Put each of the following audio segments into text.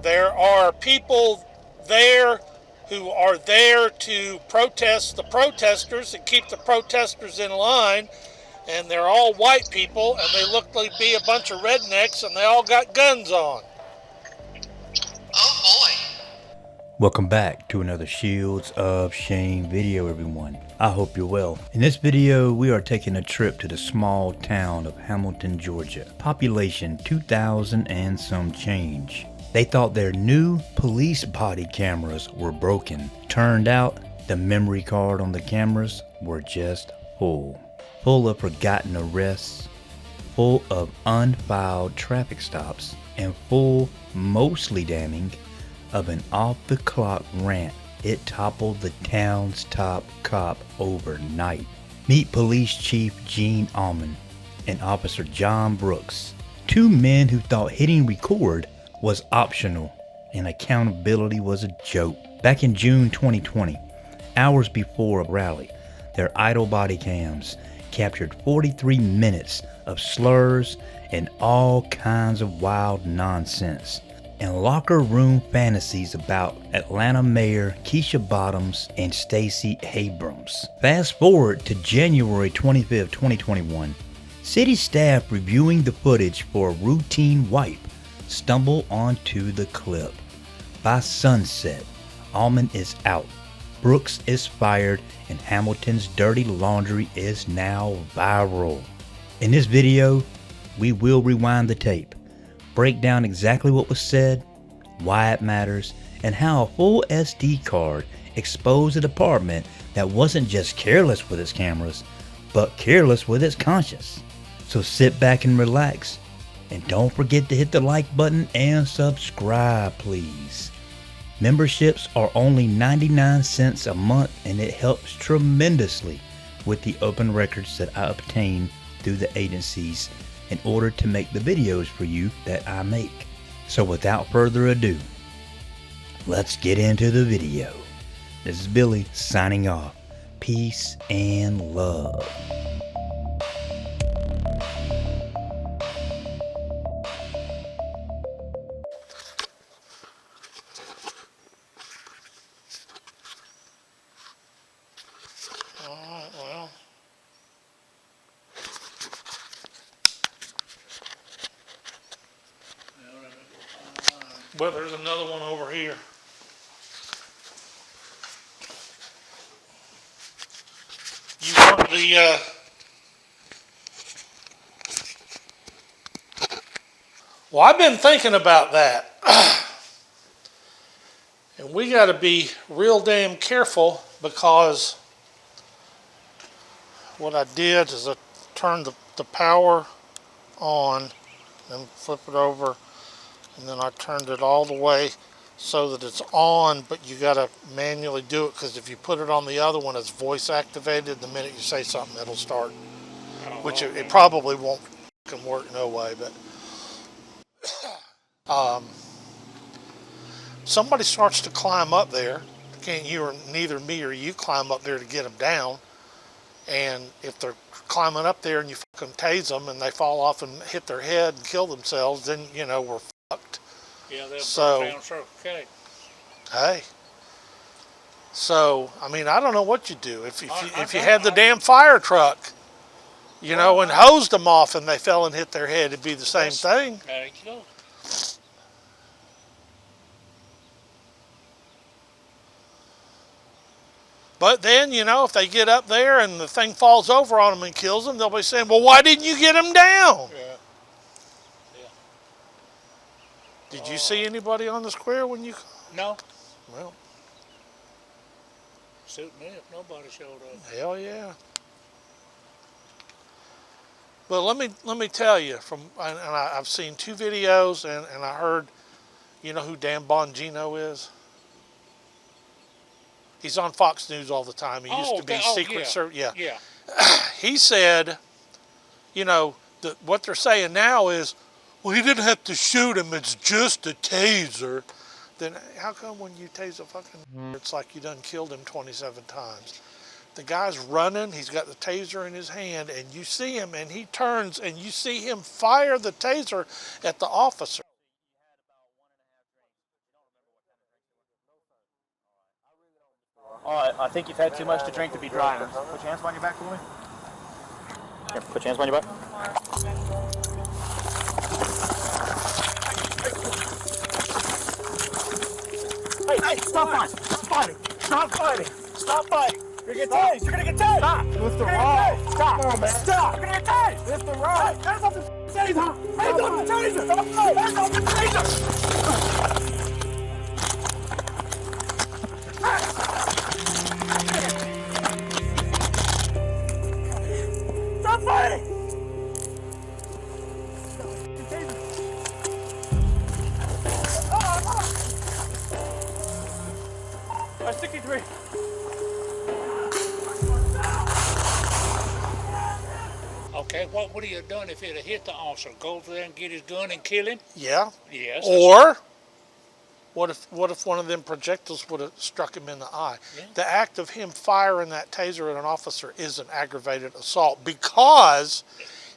There are people there who are there to protest the protesters and keep the protesters in line, and they're all white people, and they look like be a bunch of rednecks, and they all got guns on. Oh boy. Welcome back to another Shields of Shame video, everyone. I hope you're well. In this video, we are taking a trip to the small town of Hamilton, Georgia. Population 2,000 and some change. They thought their new police body cameras were broken. Turned out, the memory card on the cameras were just full. Full of forgotten arrests, full of unfiled traffic stops, and full, mostly damning, of an off-the-clock rant. It toppled the town's top cop overnight. Meet Police Chief Gene Allmond and Officer John Brooks, two men who thought hitting record was optional and accountability was a joke. Back in June 2020, hours before a rally, their idle body cams captured 43 minutes of slurs and all kinds of wild nonsense and locker room fantasies about Atlanta Mayor Keisha Bottoms and Stacey Abrams. Fast forward to January 25, 2021. City staff reviewing the footage for a routine wipe stumble onto the clip. By sunset, Allmond is out, Brooks is fired, and Hamilton's dirty laundry is now viral. In this video, we will rewind the tape, break down exactly what was said, why it matters, and how a full SD card exposed a department that wasn't just careless with its cameras, but careless with its conscience. So sit back and relax, and don't forget to hit the like button and subscribe, please. Memberships are only 99 cents a month, and it helps tremendously with the open records that I obtain through the agencies in order to make the videos for you that I make. So without further ado, let's get into the video. This is Billy signing off. Peace and love. Alright, well. But there's another one over here. You want the, well, I've been thinking about that. And we got to be real damn careful, because what I did is I turned the power on and flip it over, and then I turned it all the way so that it's on, but you got to manually do it, because if you put it on the other one, it's voice activated. The minute you say something, it'll start, which it probably won't work no way, but somebody starts to climb up there, can't you or neither me or you climb up there to get them down, and if they're climbing up there and you fucking tase them and they fall off and hit their head and kill themselves, then you know we're fucked. Yeah, they'll So, burn down Circle K. hey, so I mean, I don't know what you do if you had the damn fire truck, you know, and hosed them off and they fell and hit their head, it'd be the same thing. There you go. But then, you know, if they get up there and the thing falls over on them and kills them, they'll be saying, well, why didn't you get them down? Yeah. Yeah. Did you see anybody on the square when you... No. Well, Suit me if nobody showed up. hell yeah. But let me tell you, I've seen two videos, and I heard, you know who Dan Bongino is? He's on Fox News all the time. He used to be Secret Service. Yeah. Yeah. He said, you know, what they're saying now is, well, he didn't have to shoot him. It's just a taser. Then how come when you tase a fucking, it's like you done killed him 27 times? The guy's running. He's got the taser in his hand, and you see him, and he turns, and you see him fire the taser at the officer. Alright, I think you've had too much to drink to be driving. Put your hands behind your back for me. Here, put your hands behind your back. Hey, stop fighting! Stop fighting! Stop fighting! Stop fighting! You're gonna get tased! You're gonna get tased! Stop! Mr. Wrong! Stop! Come on, man. Stop! You're gonna get tased! Mr. Wrong! Hands off the taser! Hands off the taser! Hands off the taser! Stop fighting! I 63. Okay, what would he have done if he'd have hit the officer? Go over there and get his gun and kill him? Yeah. Yes. Or what if one of them projectiles would have struck him in the eye? Yeah. The act of him firing that taser at an officer is an aggravated assault because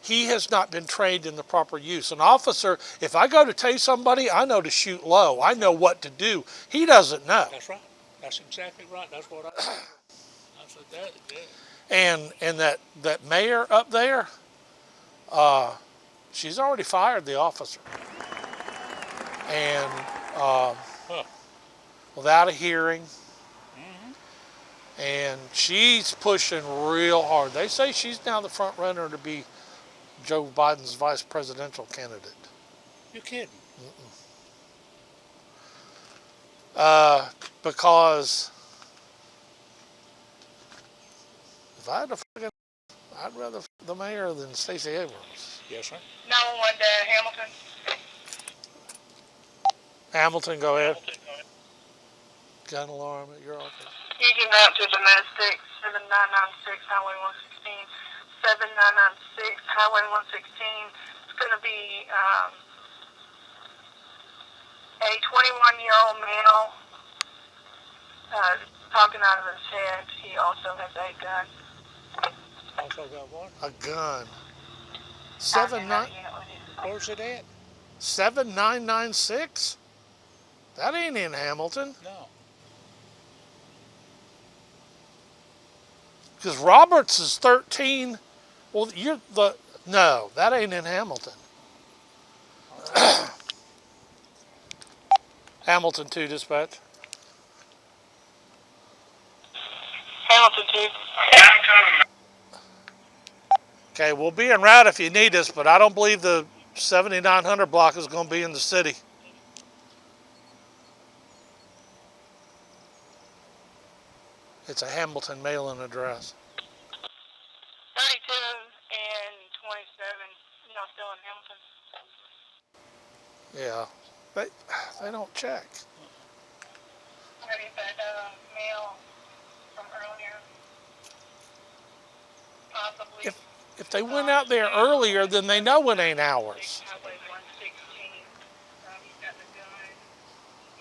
he has not been trained in the proper use. An officer, if I go to tase somebody, I know to shoot low. I know what to do. He doesn't know. That's right. That's exactly right. That's what I said. That, yeah. And that mayor up there, she's already fired the officer. And without a hearing. And she's pushing real hard. They say she's now the front runner to be Joe Biden's vice presidential candidate. You're kidding. Because if I had to I'd rather the mayor than Stacey Abrams. Yes, sir. 911 to Hamilton. Hamilton, go ahead. Gun alarm at your office. Fusion route to domestic, 7996 Highway 116. 7996 Highway 116. It's going to be a 21-year-old male talking out of his head. He also has a gun. Also got what? A gun. Where's it at? 7996? That ain't in Hamilton. No. Because Roberts is 13. Well, no, that ain't in Hamilton. Hamilton 2, dispatch. Hamilton 2. Okay, we'll be en route if you need us, but I don't believe the 7900 block is going to be in the city. It's a Hamilton mail-in address. 32 and 27. Y'all still in Hamilton? Yeah, they don't check. Maybe that mail from earlier. Possibly. If they went out there earlier, then they know it ain't ours. Highway 116. He's got the gun.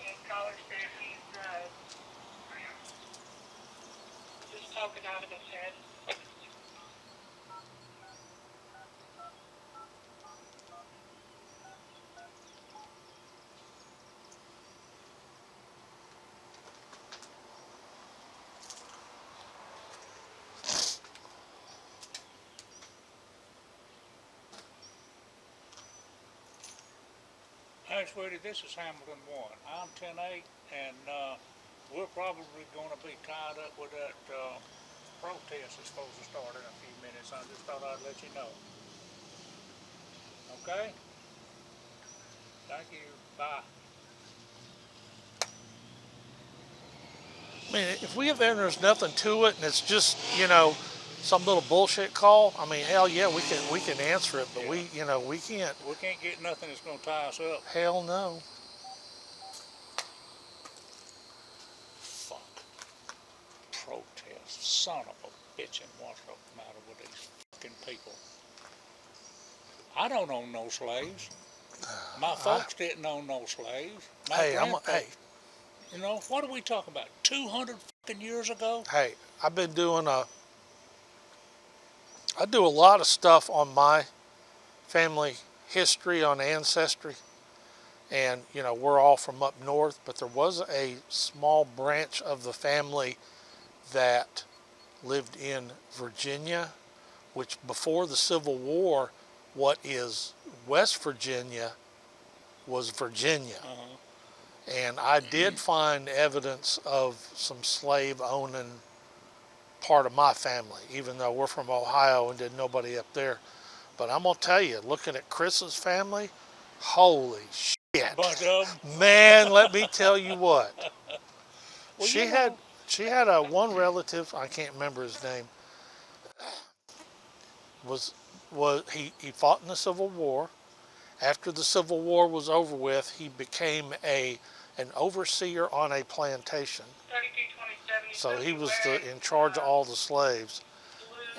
And caller said he's just talking out of his head. Hey, sweetie, this is Hamilton 1. I'm 10-8, and we're probably going to be tied up with that protest that's supposed to start in a few minutes. I just thought I'd let you know. Okay? Thank you. Bye. I mean, if we get there and there's nothing to it, and it's just, some little bullshit call, I mean, hell yeah, we can answer it, but Yeah. we can't. We can't get nothing that's going to tie us up. Hell no. Fuck. Protest. Son of a bitch, and what's the matter with these fucking people? I don't own no slaves. My folks didn't own no slaves. My grandfolks. You know, what are we talking about? 200 fucking years ago? Hey, I've been doing I do a lot of stuff on my family history, on Ancestry, And, you know, we're all from up north, but there was a small branch of the family that lived in Virginia, which before the Civil War, what is West Virginia was Virginia. And I did find evidence of some slave owning part of my family, even though we're from Ohio and did nobody up there. But I'm going to tell you, looking at Chris's family, holy shit. Man, let me tell you what. Well, she had a one relative, I can't remember his name, he fought in the Civil War. After the Civil War was over with, he became an overseer on a plantation. So he was in charge of all the slaves.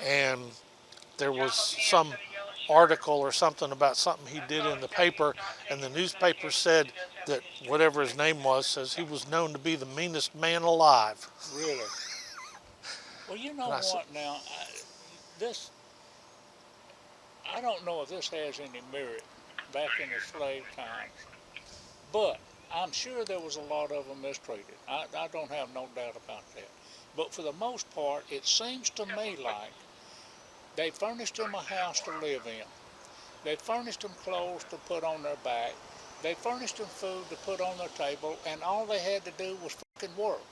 And there was some article or something about something he did in the paper, and the newspaper said that whatever his name was, says he was known to be the meanest man alive. Really? Well, you know what now, I don't know if this has any merit back in the slave times, but I'm sure there was a lot of them mistreated. I don't have no doubt about that. But for the most part, it seems to me like they furnished them a house to live in. They furnished them clothes to put on their back. They furnished them food to put on their table, and all they had to do was fucking work.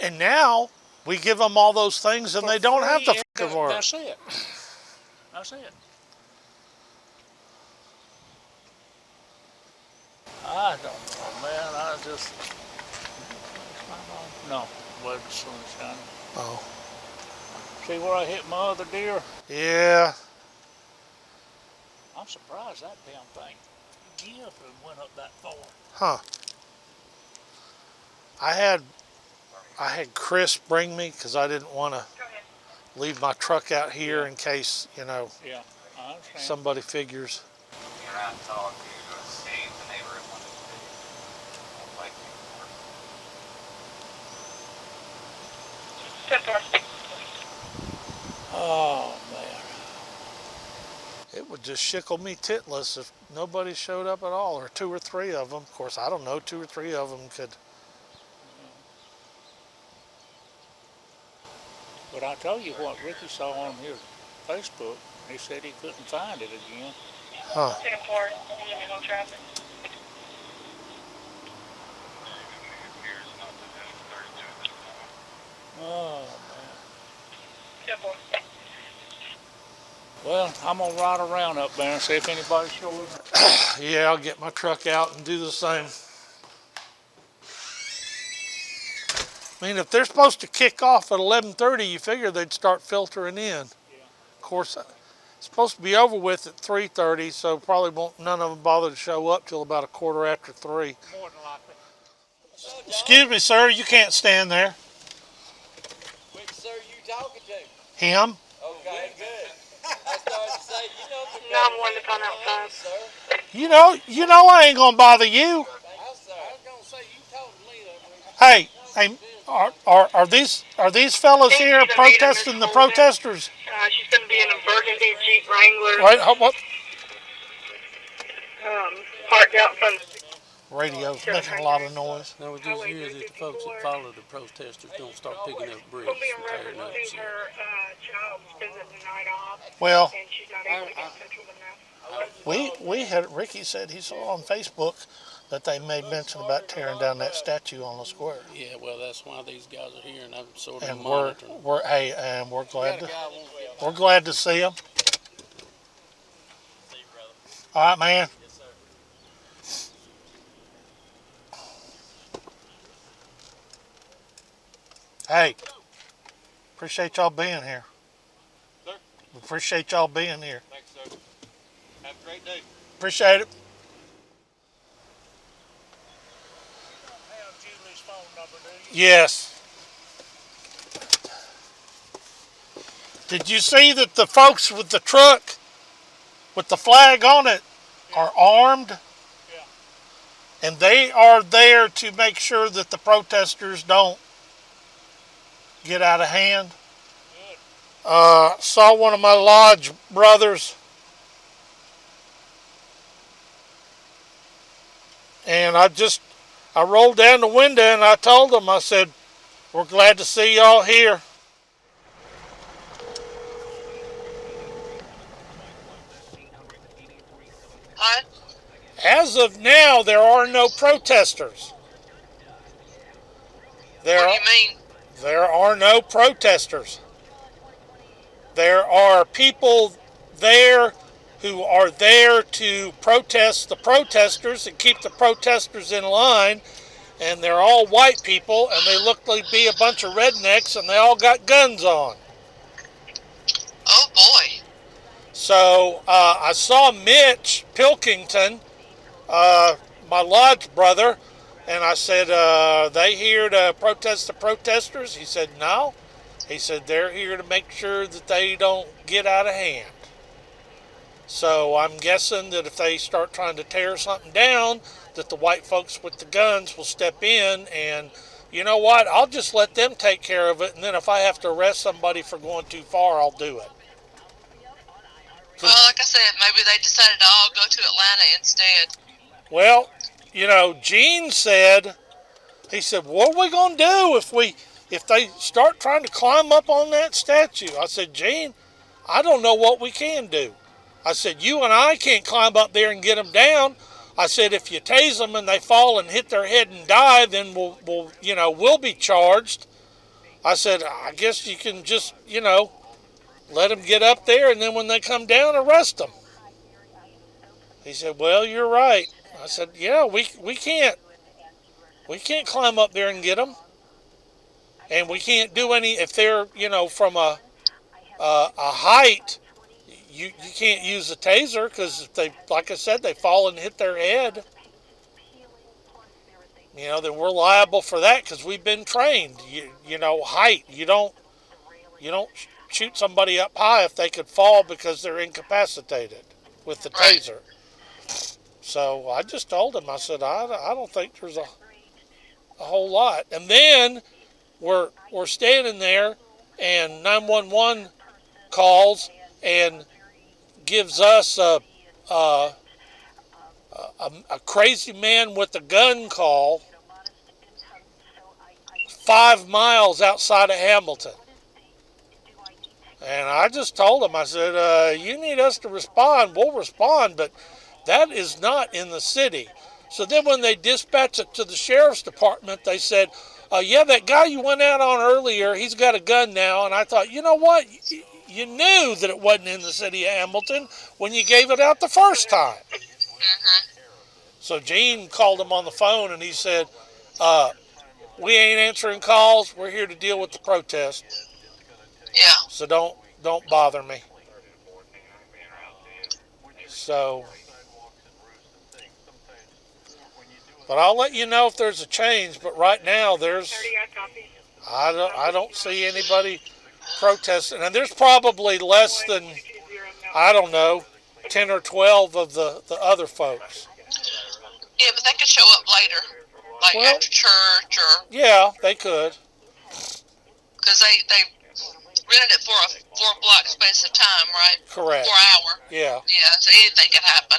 And now we give them all those things, and they don't have to fucking work. That's it. That's it. I don't know, man. I just... No, wasn't the sun shining. Oh. See where I hit my other deer? Yeah. I'm surprised that damn thing give and went up that far. Huh. I had Chris bring me because I didn't want to leave my truck out here in case, you know, I understand. somebody figures. Oh, man. It would just shickle me titless if nobody showed up at all, or 2 or 3 of them. Of course, I don't know, 2 or 3 of them could. But I told you what Ricky saw on his Facebook. He said he couldn't find it again. Huh. Oh, man. Well, I'm going to ride around up there and see if anybody shows up. Yeah, I'll get my truck out and do the same. I mean, if they're supposed to kick off at 11:30, you figure they'd start filtering in. Yeah. Of course, it's supposed to be over with at 3:30, so probably won't none of them bother to show up till about 3:15. More than likely. Excuse me, sir, you can't stand there. Which sir you talking to? Him? Okay, good. I started to say, you know the No, I'm wanting to come outside. sir. You know I ain't gonna bother you. I was gonna say you told me that. Hey, are these fellas here protesting the protesters? She's going to be in a burgundy Jeep Wrangler. Right, what? Parked out in front of Radio's making a lot of noise. Now we just hear that the folks that follow the protesters don't start picking up bricks We'll be in and tearing reference up to shit. her child's visit the night off. Well, And she's not able to get in touch with them now. we had, Ricky said he saw on Facebook that they made mention about tearing down that statue on the square. Yeah, well, that's why these guys are here, and I'm sort of And monitoring. we're glad to see them. All right, man. Hey, appreciate y'all being here. Sir? Appreciate y'all being here. Thanks, sir. Have a great day. Appreciate it. You don't have Julie's phone number, do you? Yes. Did you see that the folks with the truck with the flag on it are armed? Yeah. And they are there to make sure that the protesters don't get out of hand. Good. Saw one of my lodge brothers And I rolled down the window and I told them, I said, we're glad to see y'all here. What? As of now, there are no protesters. What do you mean? There are no protesters. There are people there who are there to protest the protesters and keep the protesters in line, and they're all white people, and they look like be a bunch of rednecks, and they all got guns on. Oh boy. So I saw Mitch Pilkington, my lodge brother, and I said, they here to protest the protesters? He said, no. He said, they're here to make sure that they don't get out of hand. So I'm guessing that if they start trying to tear something down, that the white folks with the guns will step in, and you know what? I'll just let them take care of it, and then if I have to arrest somebody for going too far, I'll do it. Well, like I said, maybe they decided to all go to Atlanta instead. Well, you know, Gene said, he said, what are we going to do if they start trying to climb up on that statue? I said, Gene, I don't know what we can do. I said, you and I can't climb up there and get them down. I said, if you tase them and they fall and hit their head and die, then we'll be charged. I said, I guess you can just, let them get up there, and then when they come down, arrest them. He said, well, you're right. I said, yeah, we can't climb up there and get them. And we can't do any, if they're, from a height, you can't use a taser, because if they, like I said, they fall and hit their head, then we're liable for that, because we've been trained. Height, you don't shoot somebody up high if they could fall because they're incapacitated with the taser. So I just told him, I said, I don't think there's a whole lot. And then we're standing there, and 911 calls and gives us a crazy man with a gun call 5 miles outside of Hamilton. And I just told him, I said, you need us to respond, we'll respond, but that is not in the city. So then when they dispatched it to the sheriff's department, they said, yeah, that guy you went out on earlier, he's got a gun now. And I thought, you know what? You knew that it wasn't in the city of Hamilton when you gave it out the first time. So Gene called him on the phone, and he said, we ain't answering calls. We're here to deal with the protest. Yeah. So don't bother me. So, but I'll let you know if there's a change. But right now, I don't see anybody protesting, and there's probably less than, I don't know, 10 or 12 of the other folks. Yeah, but they could show up later, like after church or. Yeah, they could. Because they rented it for a 4-block space of time, right? Correct. 4 hour. Yeah. Yeah, so anything could happen.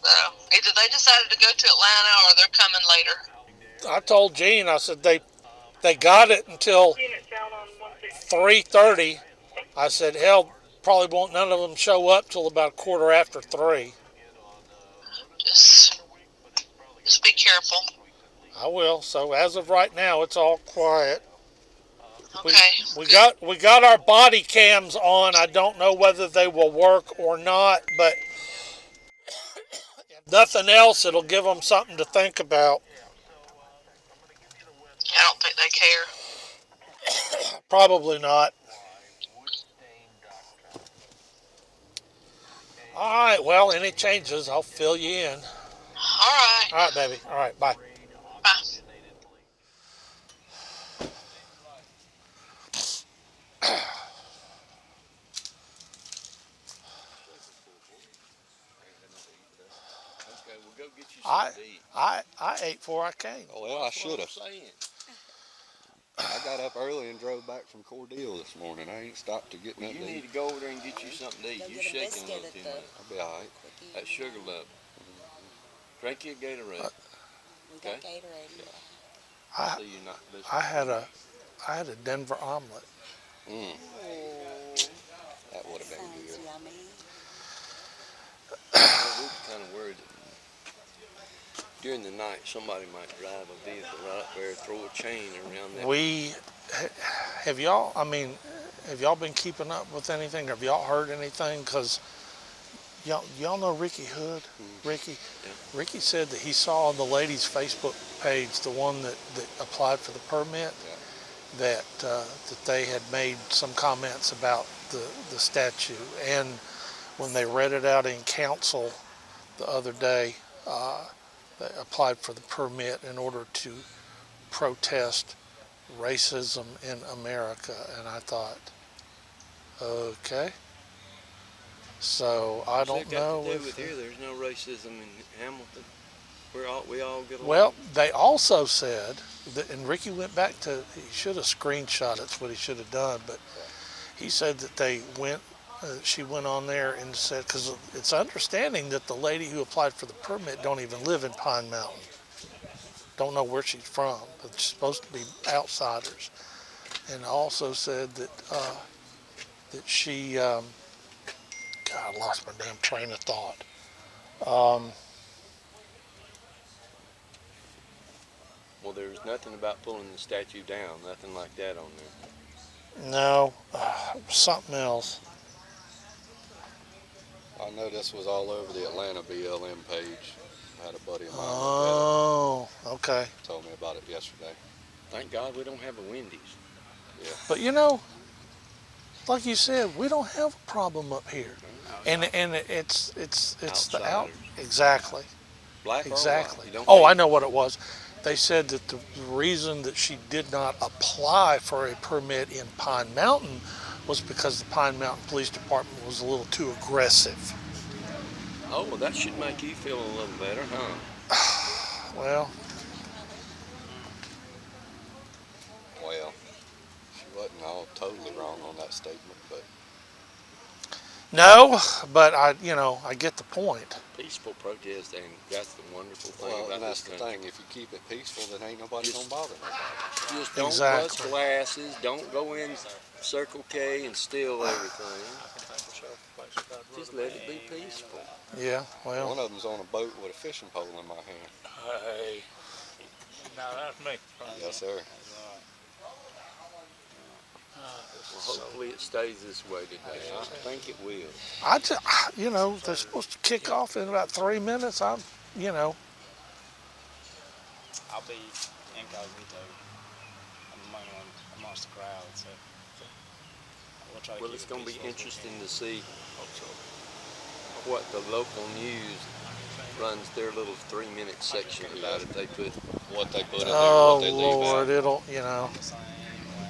So either they decided to go to Atlanta or they're coming later. I told Gene, I said they got it until 3:30. I said, hell, probably won't none of them show up till about 3:15. Just be careful. I will. So as of right now, it's all quiet. Okay. We got our body cams on. I don't know whether they will work or not, but if nothing else, it'll give them something to think about. I don't think they care. Probably not. All right, well, any changes, I'll fill you in. All right. All right, baby. All right, bye. Bye. I ate before I came. Well, I should have. I got up early and drove back from Cordele this morning. I ain't stopped to get nothing to eat. You need to go over there and get you something to eat. You're shaking a little too much. I'll be all right. That sugar level. Drink your Gatorade. We got Okay. Gatorade. I So you're not listening. I had a Denver omelet. Mm, Oh, that would have been sounds good. yummy. Well, we're kind of worried that during the night somebody might drive a vehicle right up there, throw a chain around that. Have y'all? I mean, have y'all been keeping up with anything? Have y'all heard anything? Because y'all know Ricky Hood. Ricky. Yeah. Ricky said that he saw on the lady's Facebook page, the one that applied for the permit, that they had made some comments about the statue, and when they read it out in council the other day, they applied for the permit in order to protest racism in America, and I thought, okay. So I don't know Got to do if with here. There's no racism in Hamilton. We all get along. well, they also said that, and Ricky went back to, he should have screenshot it's what he should have done, but he said that they went, she went on there and said, because it's understanding that the lady who applied for the permit don't even live in Pine Mountain. Don't know where she's from, but she's supposed to be outsiders. And also said that she, God, I lost my damn train of thought. Well, there's nothing about pulling the statue down, nothing like that on there. No, something else. I know this was all over the Atlanta BLM page. I had a buddy of mine Oh, okay. told me about it yesterday. Thank God we don't have a Wendy's. Yeah. But you know, like you said, we don't have a problem up here, and it's the out exactly, Black exactly. or white. You don't Oh, hate. I know what it was. They said that the reason that she did not apply for a permit in Pine Mountain was because the Pine Mountain Police Department was a little too aggressive. Oh, well, that should make you feel a little better, huh? Well, she wasn't all totally wrong on that statement, but no, but I get the point. peaceful protest, and that's the wonderful thing about that's this the country. thing. If you keep it peaceful, then ain't nobody gonna bother nobody. Just don't Exactly. bust glasses, don't go in Circle K and steal everything. Just let it be peaceful. Yeah, well. One of them's on a boat with a fishing pole in my hand. Hey, now that's me. Yes, sir. Well, hopefully it stays this way today. I think it will. I just, they're supposed to kick off in about 3 minutes. I'll be incognito amongst the crowd, so we'll try to Well, keep it's it going to be peaceful. interesting to see what the local news runs their little 3-minute section about it. They put What they put in there, Oh what they leave Lord, out. it'll, The same way.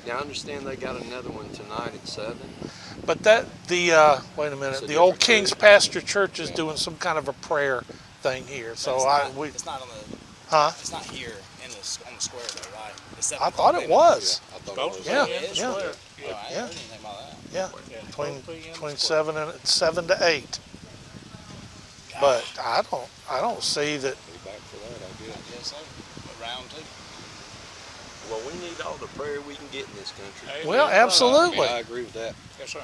Now I understand they got another one tonight at 7. But wait a minute, It's a the old different King's group. Pasture Church is doing some kind of a prayer thing here. But So it's not on the. huh? It's not here on the square though, right? It's I thought it was. I thought it was. Yeah, It's yeah. square. Yeah. No, I Yeah. heard anything about that. Yeah, between 12 p.m. between square. 7 to 8. But I don't see that. Be back for that, I guess. Yes, sir. But round 2. Well, we need all the prayer we can get in this country. Hey, Well, that's right. absolutely, I agree with that. Yes, sir.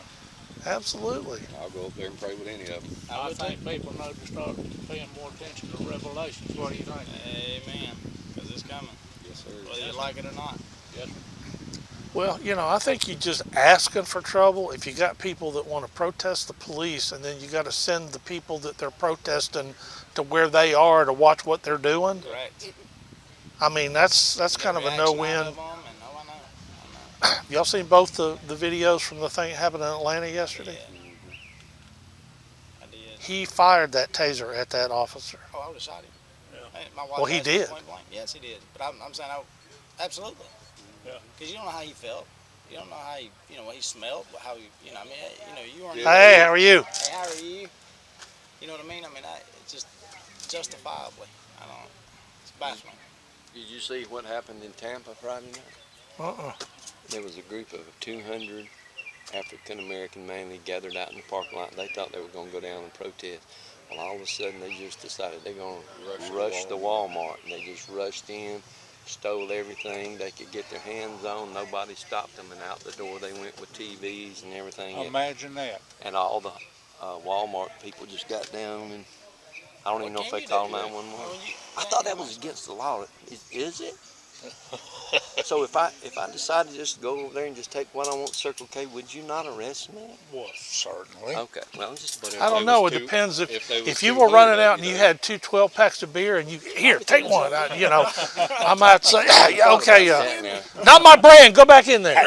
absolutely. I'll go up there and pray with any of them. I think people need to start paying more attention to Revelations. What do you think? Amen. Because it's coming, Yes, sir. whether you like it or not. Yes, sir. Well, I think you're just asking for trouble if you got people that want to protest the police, and then you got to send the people that they're protesting to where they are to watch what they're doing. Correct. I mean, that's kind of a no-win. Y'all seen both the videos from the thing that happened in Atlanta yesterday? Yeah. I did. He fired that taser at that officer. Oh, I would have shot him. Yeah. Hey, my wife Well, he asked me did. point blank. Yes, he did. But I'm saying, absolutely. Yeah. Because you don't know how he felt. You don't know how he, what he smelled, how he, you weren't. Hey, how are you? Hey, how are you? You know what I mean? I mean, it's just justifiably. I don't. It's baffling. Did you see what happened in Tampa Friday night? There was a group of 200 African American mainly gathered out in the parking lot. They thought they were going to go down and protest. Well, all of a sudden they just decided they're going to rush the Walmart, and they just rushed in, stole everything they could get their hands on. Nobody stopped them, and out the door they went with TVs and everything. Imagine that. And all the Walmart people just got down, and I don't even know if they called 911. I thought that was against the law. Is it? So if I decided just to go over there and just take what I want, Circle K, would you not arrest me? Well, certainly. Okay. Well, just. I don't know. It depends if you were running out and you had 2 12-packs of beer and you here take one. I might say, okay, not my brand. Go back in there.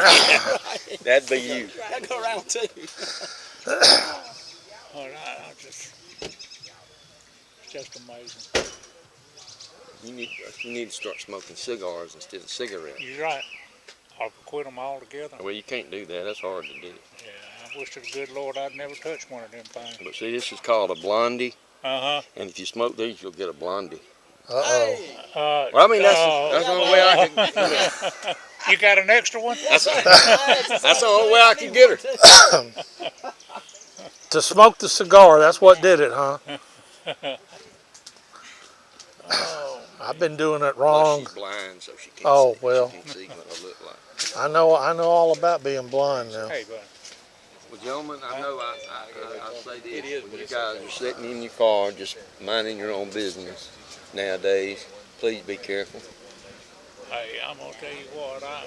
That'd be you. That'd go around too. It's just amazing. You need to start smoking cigars instead of cigarettes. You're right. I'll quit them altogether. Well, you can't do that. That's hard to do. Yeah, I wish to the good Lord I'd never touched one of them things. But see, this is called a blondie. Uh-huh. And if you smoke these, you'll get a blondie. Uh-oh. Well, I mean, that's the only way I can. You got an extra one? That's the only way I can get her. To smoke the cigar, that's what did it, huh? I've been doing it wrong. She's blind, so she can't oh, well. She can't see what I look like. I know all about being blind now. Hey, bud. Well, gentlemen, I know I'll say this. When you guys are sitting in your car just minding your own business nowadays, please be careful. Hey, I'm going to tell you what, I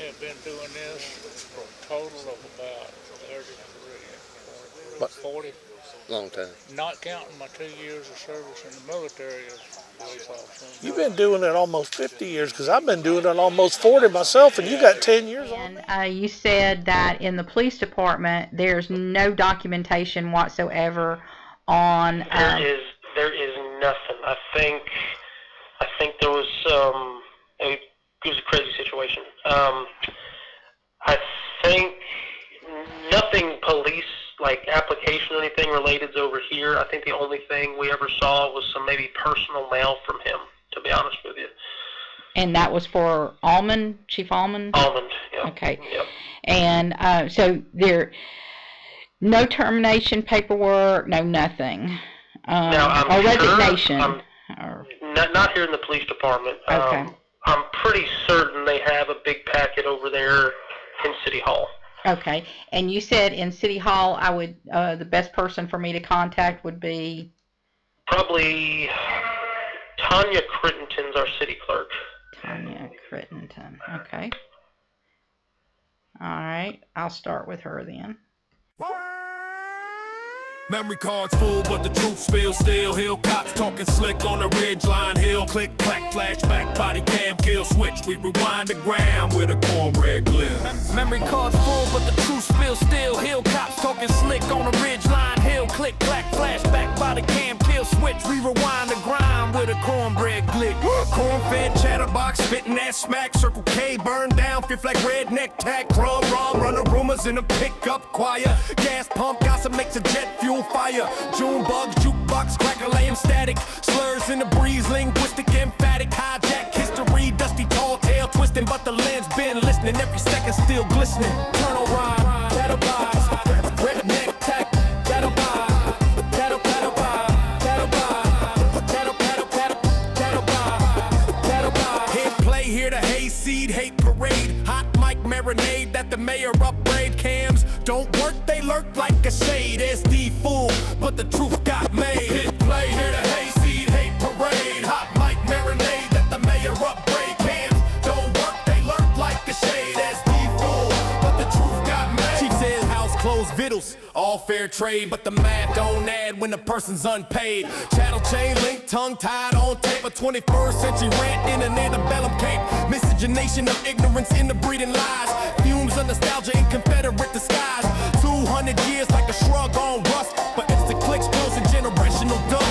have been doing this for a total of about 40. Long time. Not counting my 2 years of service in the military as police officer. You've been doing it almost 50 years, because I've been doing it almost 40 myself, and you got 10 years on. And you said that in the police department, there's no documentation whatsoever on. There is nothing. I think there was it was a crazy situation. I think nothing police like application or anything related is over here. I think the only thing we ever saw was some maybe personal mail from him, to be honest with you. And that was for Allmond, Chief Allmond? Allmond, yeah. Okay. Yep. And so there, no termination paperwork, no nothing. Now, or resignation. Not here in the police department. Okay. I'm pretty certain they have a big packet over there in City Hall. Okay, and you said in City Hall, I would the best person for me to contact would be probably Tanya Crittenton's our city clerk. Tanya Crittenton. Okay. All right, I'll start with her then. Memory cards full, but the truth spills still. Hill cops talking slick on the ridge line hill. Click, clack, flashback, body cam, kill switch. We rewind the gram with a cornbread glimpse. Memory cards full, but the truth spills still. Hill cops talking slick on the ridge line hill. Click, clack, flashback, body cam, kill switch. We rewind the grind with a cornbread glick. Corn-fed chatterbox, spitting that smack. Circle K burned down, fifth like redneck tag. Crumb, rum, runner rumors in a pickup choir. Gas pump gossip makes a jet fuel fire. June bugs, jukebox, crackle, laying static. Slurs in the breeze, linguistic, emphatic. Hijack history, dusty tall tale twisting, but the lens been listening. Every second still glistening. Turn on rhyme, that'll buy. Redneck tech, that'll buy. That'll buy. That'll buy. That'll buy. Hit play, hear the hayseed, hate parade. Hot mic marinade that the mayor upgrade. Cams don't work, they lurk like a shade. SD-Full, but the truth got made. Hit play, hear the hayseed, hate parade. Hot mic marinade that the mayor upgrade. Cams don't work, they lurk like a shade. SD-Full, but the truth got made. Chief says house closed vittles, all fair trade, but the math don't add when the person's unpaid. Chattel chain link, tongue tied on tape. A 21st century rant in an antebellum cape. Miscegenation of ignorance in the breeding lies. Fumes of nostalgia in Confederate disguise. 200 years like a shrug on rust, but it's the clicks, pills, and generational dust.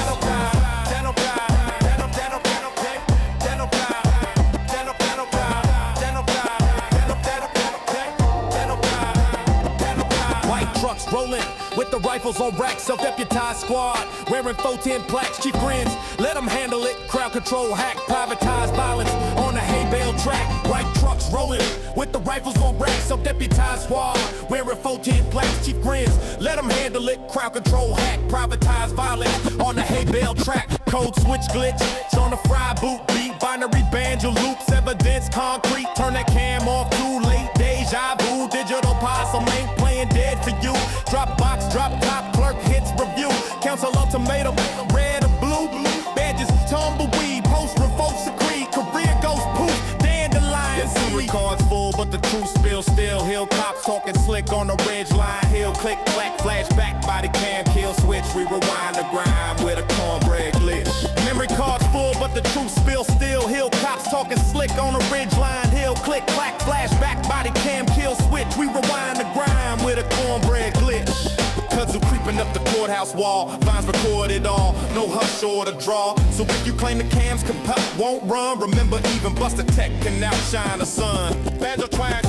White trucks rolling with the rifles on rack, self-deputized squad wearing 410 plaques. Chief grins, let them handle it. Crowd control, hack, privatized violence on the hay bale track. White trucks rolling with the the rifles on rack, so deputized squad. Wearing 410 plaques, chief grins. Let them handle it, crowd control hack. Privatized violence on the hay bale track. Code switch glitch, it's on the fry boot beat. Binary banjo loops, evidence concrete. Turn that cam off, too late. Deja vu, digital possum ain't playing dead for you. Drop box, drop top, clerk hits review. Council ultimatum, red or blue. Badges, tumbleweed, post revokes decree. Career goes poof, dandelion. Memory cards full, but the truth spills still. Hill cops talking slick on the ridge line. Hill click, clack, flashback, body cam, kill switch. We rewind the grind with a cornbread glitch. Memory cards full, but the truth spills still. Hill cops talking slick on the ridge line. Hill click, clack, flashback, body cam, kill switch. We rewind the grind with a cornbread glitch. Kudzu creeping up the courthouse wall. Vines recorded all, no hush or the draw. So if you claim the cams won't run, remember even Buster Tech can outshine the sun. Banjo twang,